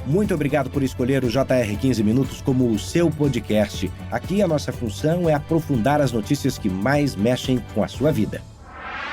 Muito obrigado por escolher o JR 15 Minutos como o seu podcast. Aqui a nossa função é aprofundar as notícias que mais mexem com a sua vida.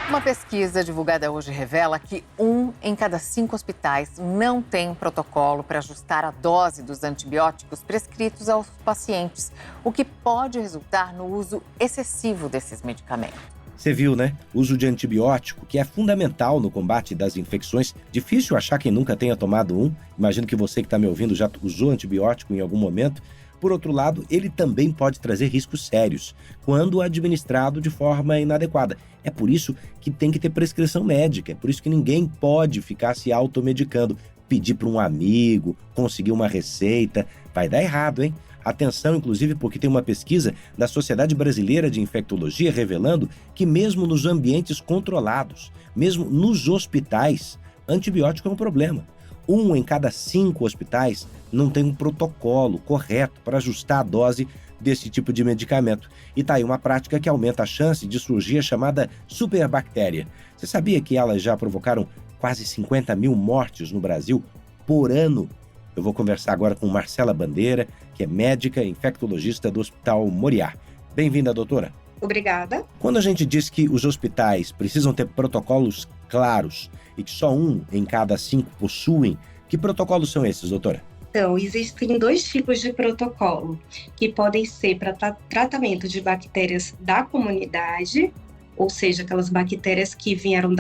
Uma pesquisa divulgada hoje revela que 1 em cada 5 hospitais não tem um protocolo para ajustar a dose dos antibióticos prescritos aos pacientes, o que pode resultar no uso excessivo desses medicamentos. Você viu, né? O uso de antibiótico, que é fundamental no combate das infecções. Difícil achar quem nunca tenha tomado um. Imagino que você que está me ouvindo já usou antibiótico em algum momento. Por outro lado, ele também pode trazer riscos sérios quando administrado de forma inadequada. É por isso que tem que ter prescrição médica, é por isso que ninguém pode ficar se automedicando. Pedir para um amigo, conseguir uma receita, vai dar errado, hein? Atenção, inclusive, porque tem uma pesquisa da Sociedade Brasileira de Infectologia revelando que mesmo nos ambientes controlados, mesmo nos hospitais, antibiótico é um problema. 1 em cada 5 hospitais não tem um protocolo correto para ajustar a dose desse tipo de medicamento. E tá aí uma prática que aumenta a chance de surgir a chamada superbactéria. Você sabia que elas já provocaram quase 50 mil mortes no Brasil por ano? Eu vou conversar agora com Marcela Bandeira, que é médica e infectologista do Hospital Moriá. Bem-vinda, doutora. Obrigada. Quando a gente diz que os hospitais precisam ter protocolos claros e que só 1 em cada 5 possuem, que protocolos são esses, doutora? Então, existem 2 tipos de protocolo, que podem ser para tratamento de bactérias da comunidade, ou seja, aquelas bactérias que vieram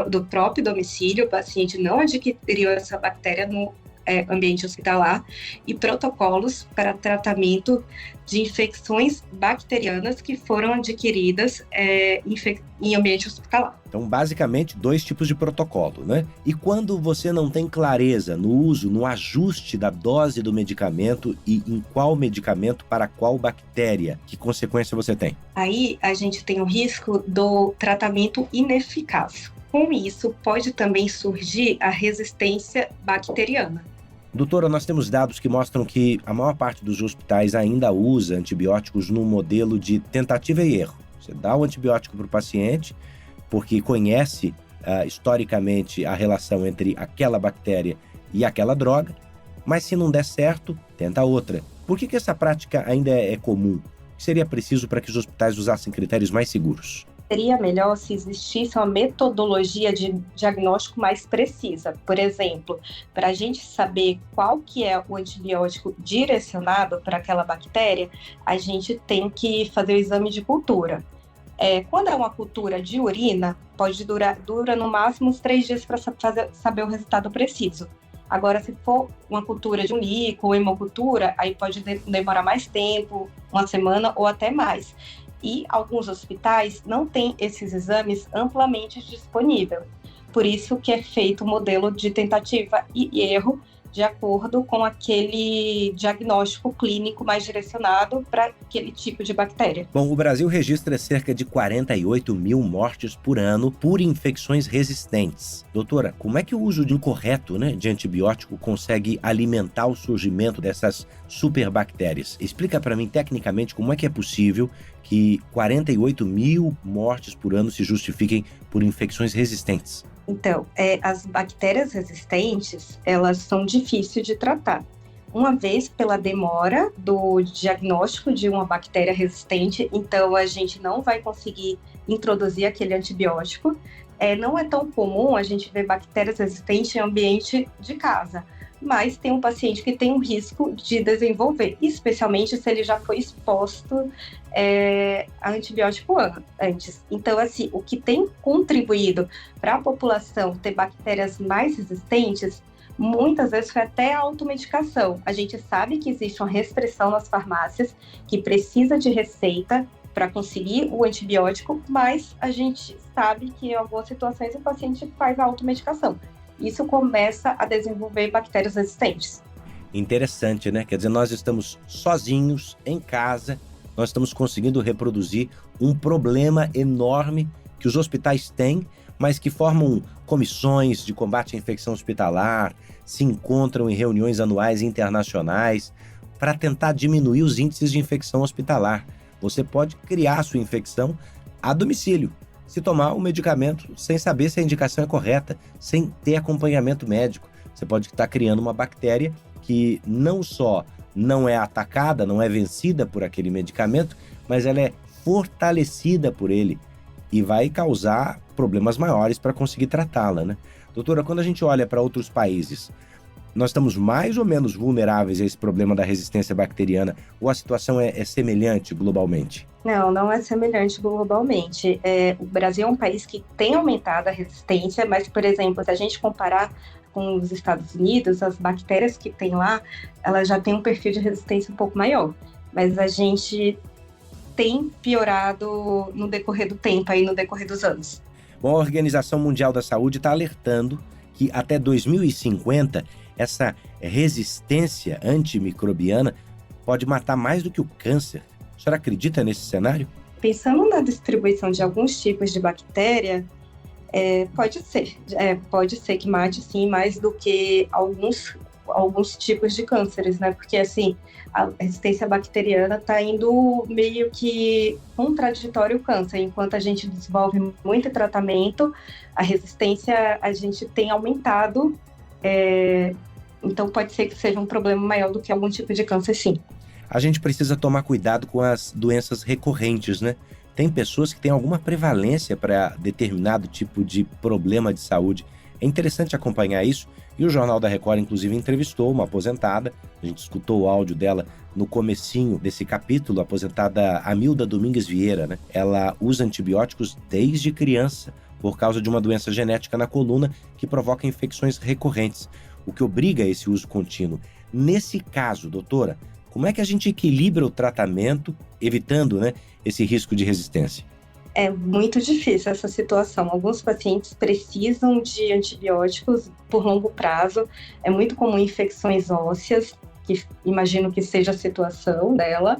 do próprio domicílio, o paciente não adquiriu essa bactéria no ambiente hospitalar, e protocolos para tratamento de infecções bacterianas que foram adquiridas em ambiente hospitalar. Então, basicamente, 2 tipos de protocolo, né? E quando você não tem clareza no uso, no ajuste da dose do medicamento e em qual medicamento para qual bactéria, que consequência você tem? Aí a gente tem o risco do tratamento ineficaz. Com isso, pode também surgir a resistência bacteriana. Doutora, nós temos dados que mostram que a maior parte dos hospitais ainda usa antibióticos num modelo de tentativa e erro. Você dá o antibiótico para o paciente porque conhece historicamente a relação entre aquela bactéria e aquela droga, mas se não der certo, tenta outra. Por que essa prática ainda é comum? O que seria preciso para que os hospitais usassem critérios mais seguros? Seria melhor se existisse uma metodologia de diagnóstico mais precisa. Por exemplo, para a gente saber qual que é o antibiótico direcionado para aquela bactéria, a gente tem que fazer o exame de cultura. Quando é uma cultura de urina, dura no máximo uns 3 dias para saber o resultado preciso. Agora, se for uma cultura de um líquido ou hemocultura, aí pode demorar mais tempo, 1 semana ou até mais. E alguns hospitais não têm esses exames amplamente disponíveis. Por isso que é feito o modelo de tentativa e erro de acordo com aquele diagnóstico clínico mais direcionado para aquele tipo de bactéria. Bom, o Brasil registra cerca de 48 mil mortes por ano por infecções resistentes. Doutora, como é que o uso incorreto, de antibiótico consegue alimentar o surgimento dessas superbactérias? Explica para mim tecnicamente como é que é possível que 48 mil mortes por ano se justifiquem por infecções resistentes. Então, as bactérias resistentes, elas são difíceis de tratar. Uma vez pela demora do diagnóstico de uma bactéria resistente, então a gente não vai conseguir introduzir aquele antibiótico. Não é tão comum a gente ver bactérias resistentes em ambiente de casa, mas tem um paciente que tem um risco de desenvolver, especialmente se ele já foi exposto a antibiótico antes. Então, assim, o que tem contribuído para a população ter bactérias mais resistentes, muitas vezes foi até a automedicação. A gente sabe que existe uma restrição nas farmácias, que precisa de receita para conseguir o antibiótico, mas a gente sabe que em algumas situações o paciente faz a automedicação. Isso começa a desenvolver bactérias resistentes. Interessante, né? Quer dizer, nós estamos sozinhos, em casa, nós estamos conseguindo reproduzir um problema enorme que os hospitais têm, mas que formam comissões de combate à infecção hospitalar, se encontram em reuniões anuais internacionais para tentar diminuir os índices de infecção hospitalar. Você pode criar a sua infecção a domicílio, se tomar o medicamento sem saber se a indicação é correta, sem ter acompanhamento médico. Você pode estar criando uma bactéria que não só não é atacada, não é vencida por aquele medicamento, mas ela é fortalecida por ele e vai causar problemas maiores para conseguir tratá-la, né? Doutora, quando a gente olha para outros países, nós estamos mais ou menos vulneráveis a esse problema da resistência bacteriana, ou a situação é semelhante globalmente? Não é semelhante globalmente. O Brasil é um país que tem aumentado a resistência, mas, por exemplo, se a gente comparar com os Estados Unidos, as bactérias que tem lá, elas já têm um perfil de resistência um pouco maior. Mas a gente tem piorado no decorrer do tempo, no decorrer dos anos. Bom, a Organização Mundial da Saúde está alertando que até 2050, essa resistência antimicrobiana pode matar mais do que o câncer. A senhora acredita nesse cenário? Pensando na distribuição de alguns tipos de bactéria, pode ser que mate sim mais do que alguns tipos de cânceres, né? Porque assim, a resistência bacteriana está indo meio que contraditório ao câncer. Enquanto a gente desenvolve muito tratamento, a resistência a gente tem aumentado. Então pode ser que seja um problema maior do que algum tipo de câncer, sim. A gente precisa tomar cuidado com as doenças recorrentes, né? Tem pessoas que têm alguma prevalência para determinado tipo de problema de saúde. É interessante acompanhar isso, e o Jornal da Record, inclusive, entrevistou uma aposentada. A gente escutou o áudio dela no comecinho desse capítulo, a aposentada Amilda Domingues Vieira, né? Ela usa antibióticos desde criança, por causa de uma doença genética na coluna que provoca infecções recorrentes, o que obriga a esse uso contínuo. Nesse caso, doutora, como é que a gente equilibra o tratamento, evitando, né, esse risco de resistência? É muito difícil essa situação. Alguns pacientes precisam de antibióticos por longo prazo. É muito comum infecções ósseas, que imagino que seja a situação dela.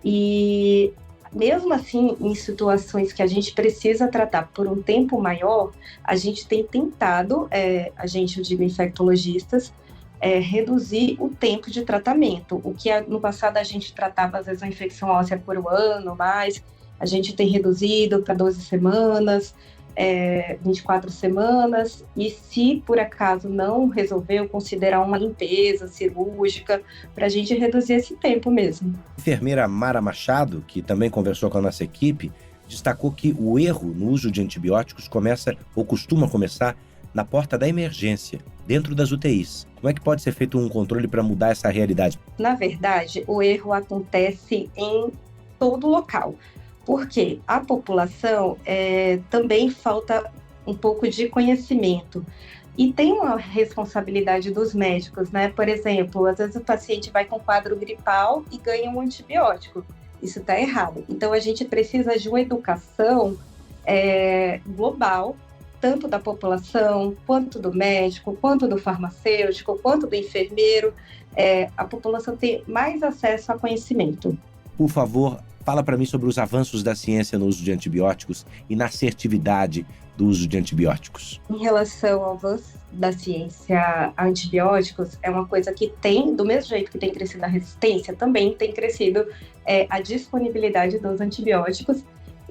E mesmo assim, em situações que a gente precisa tratar por um tempo maior, a gente tem tentado, eu digo infectologistas, reduzir o tempo de tratamento. O que no passado a gente tratava, às vezes, uma infecção óssea por um ano, mais, a gente tem reduzido para 12 semanas, 24 semanas, e se por acaso não resolveu, considerar uma limpeza cirúrgica, para a gente reduzir esse tempo mesmo. A enfermeira Mara Machado, que também conversou com a nossa equipe, destacou que o erro no uso de antibióticos começa, ou costuma começar, na porta da emergência, dentro das UTIs. Como é que pode ser feito um controle para mudar essa realidade? Na verdade, o erro acontece em todo local, porque a população também falta um pouco de conhecimento. E tem uma responsabilidade dos médicos, né? Por exemplo, às vezes o paciente vai com quadro gripal e ganha um antibiótico. Isso está errado. Então, a gente precisa de uma educação global, tanto da população, quanto do médico, quanto do farmacêutico, quanto do enfermeiro. A população tem mais acesso a conhecimento. Por favor, fala para mim sobre os avanços da ciência no uso de antibióticos e na assertividade do uso de antibióticos. Em relação ao avanço da ciência a antibióticos, é uma coisa que tem, do mesmo jeito que tem crescido a resistência, também tem crescido a disponibilidade dos antibióticos.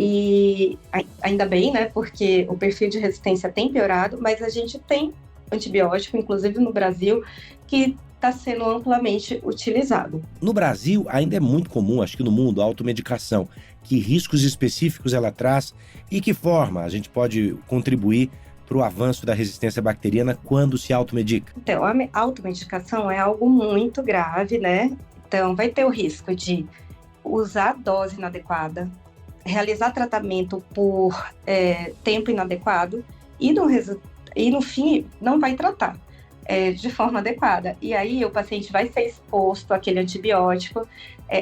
E ainda bem, né, porque o perfil de resistência tem piorado, mas a gente tem antibiótico, inclusive no Brasil, que está sendo amplamente utilizado. No Brasil, ainda é muito comum, acho que no mundo, a automedicação. Que riscos específicos ela traz e que forma a gente pode contribuir para o avanço da resistência bacteriana quando se automedica? Então, a automedicação é algo muito grave, né? Então, vai ter o risco de usar a dose inadequada, realizar tratamento por tempo inadequado e no fim não vai tratar de forma adequada. E aí o paciente vai ser exposto àquele antibiótico.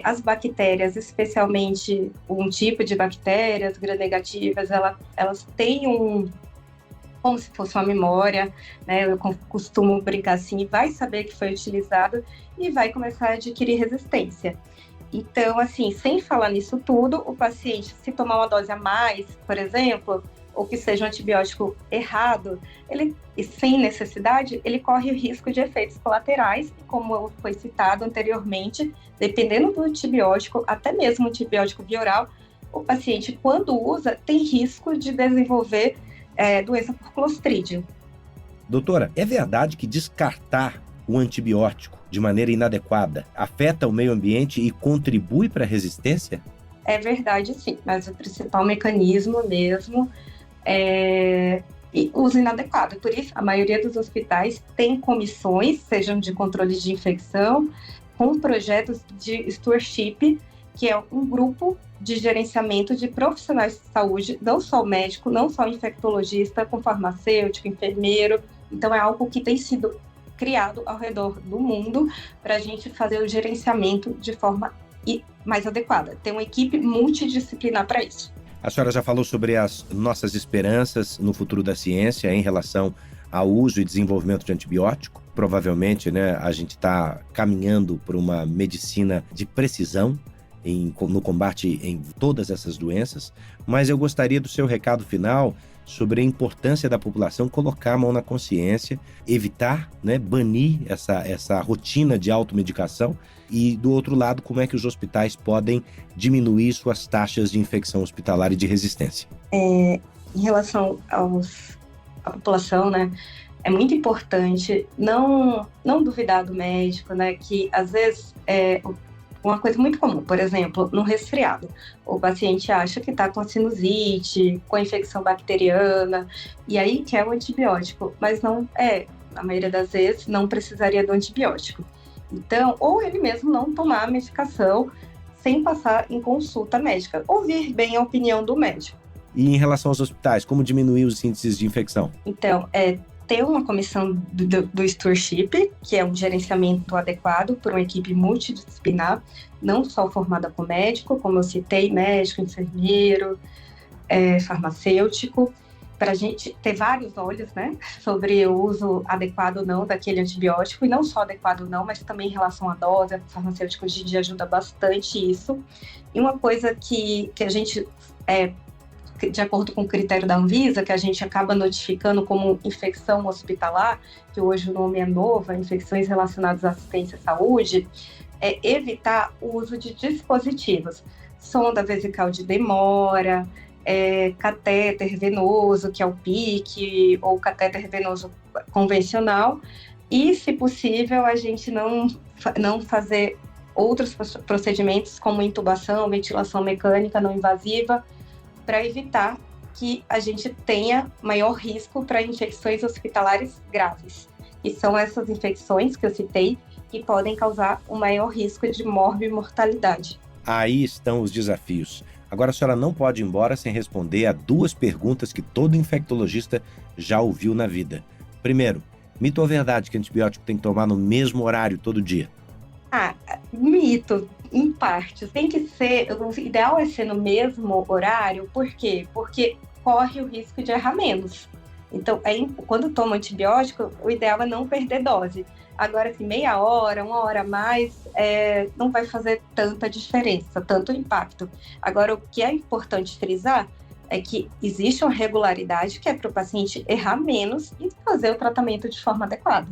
As bactérias, especialmente um tipo de bactérias gram-negativas, elas têm como se fosse uma memória, né? Eu costumo brincar assim, vai saber que foi utilizado e vai começar a adquirir resistência. Então, assim, sem falar nisso tudo, o paciente, se tomar uma dose a mais, por exemplo, ou que seja um antibiótico errado, ele, sem necessidade, ele corre o risco de efeitos colaterais, como foi citado anteriormente, dependendo do antibiótico, até mesmo o antibiótico bioral, o paciente, quando usa, tem risco de desenvolver doença por Clostridium. Doutora, é verdade que descartar o antibiótico de maneira inadequada, afeta o meio ambiente e contribui para a resistência? É verdade, sim, mas o principal mecanismo mesmo é uso inadequado. Por isso, a maioria dos hospitais tem comissões, sejam de controle de infecção, com projetos de stewardship, que é um grupo de gerenciamento de profissionais de saúde, não só o médico, não só o infectologista, com farmacêutico, enfermeiro. Então, é algo que tem sido criado ao redor do mundo para a gente fazer o gerenciamento de forma mais adequada. Tem uma equipe multidisciplinar para isso. A senhora já falou sobre as nossas esperanças no futuro da ciência em relação ao uso e desenvolvimento de antibiótico. Provavelmente, a gente está caminhando para uma medicina de precisão no combate em todas essas doenças, mas eu gostaria do seu recado final sobre a importância da população colocar a mão na consciência, evitar, banir essa rotina de automedicação e, do outro lado, como é que os hospitais podem diminuir suas taxas de infecção hospitalar e de resistência. Em relação à população, é muito importante não duvidar do médico, que às vezes uma coisa muito comum, por exemplo, no resfriado, o paciente acha que está com sinusite, com infecção bacteriana, e aí quer o antibiótico, mas não é, na maioria das vezes, não precisaria do antibiótico. Então, ou ele mesmo não tomar a medicação sem passar em consulta médica, ouvir bem a opinião do médico. E em relação aos hospitais, como diminuir os índices de infecção? Então, ter uma comissão do stewardship, que é um gerenciamento adequado por uma equipe multidisciplinar, não só formada por médico, como eu citei, médico, enfermeiro, farmacêutico, para a gente ter vários olhos, sobre o uso adequado ou não daquele antibiótico, e não só adequado ou não, mas também em relação à dose, o farmacêutico hoje em dia ajuda bastante isso. E uma coisa que a gente de acordo com o critério da Anvisa, que a gente acaba notificando como infecção hospitalar, que hoje o nome é novo, infecções relacionadas à assistência à saúde, é evitar o uso de dispositivos, sonda vesical de demora, catéter venoso, que é o PIC, ou catéter venoso convencional, e, se possível, a gente não fazer outros procedimentos como intubação, ventilação mecânica não invasiva, para evitar que a gente tenha maior risco para infecções hospitalares graves. E são essas infecções que eu citei que podem causar um maior risco de morte e mortalidade. Aí estão os desafios. Agora a senhora não pode ir embora sem responder a 2 perguntas que todo infectologista já ouviu na vida. Primeiro, mito ou verdade que antibiótico tem que tomar no mesmo horário todo dia? Mito, em partes. Tem que ser, o ideal é ser no mesmo horário, por quê? Porque corre o risco de errar menos. Então, quando toma antibiótico, o ideal é não perder dose. Agora, assim, meia hora, 1 hora a mais, não vai fazer tanta diferença, tanto impacto. Agora, o que é importante frisar é que existe uma regularidade que é para o paciente errar menos e fazer o tratamento de forma adequada.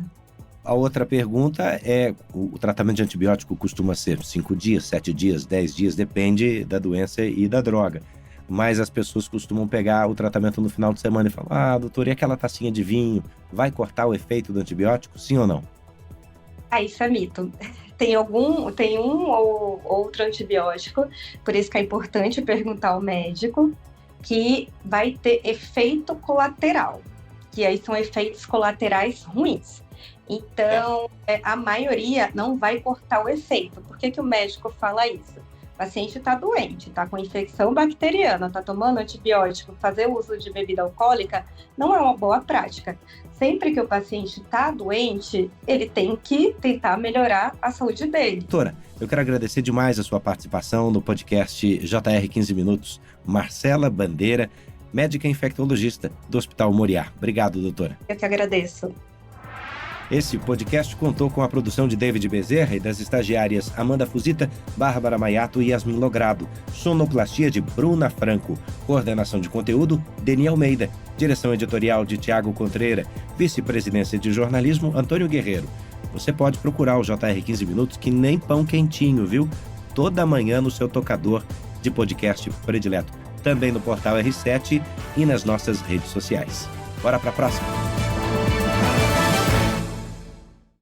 A outra pergunta é, o tratamento de antibiótico costuma ser 5 dias, 7 dias, 10 dias, depende da doença e da droga. Mas as pessoas costumam pegar o tratamento no final de semana e falar, doutor, e aquela tacinha de vinho, vai cortar o efeito do antibiótico, sim ou não? Isso é mito. Tem um ou outro antibiótico, por isso que é importante perguntar ao médico, que vai ter efeito colateral, que aí são efeitos colaterais ruins. Então, a maioria não vai cortar o efeito. Por que o médico fala isso? O paciente está doente, está com infecção bacteriana, está tomando antibiótico, fazer uso de bebida alcoólica não é uma boa prática. Sempre que o paciente está doente, ele tem que tentar melhorar a saúde dele. Doutora, eu quero agradecer demais a sua participação no podcast JR 15 Minutos. Marcela Bandeira, médica infectologista do Hospital Moriá. Obrigado, doutora. Eu que agradeço. Esse podcast contou com a produção de David Bezerra e das estagiárias Amanda Fusita, Bárbara Maiato e Yasmin Logrado. Sonoplastia de Bruna Franco. Coordenação de conteúdo, Deni Almeida. Direção editorial de Tiago Contreira. Vice-presidência de jornalismo, Antônio Guerreiro. Você pode procurar o JR 15 Minutos que nem pão quentinho, viu? Toda manhã no seu tocador de podcast predileto. Também no portal R7 e nas nossas redes sociais. Bora pra próxima!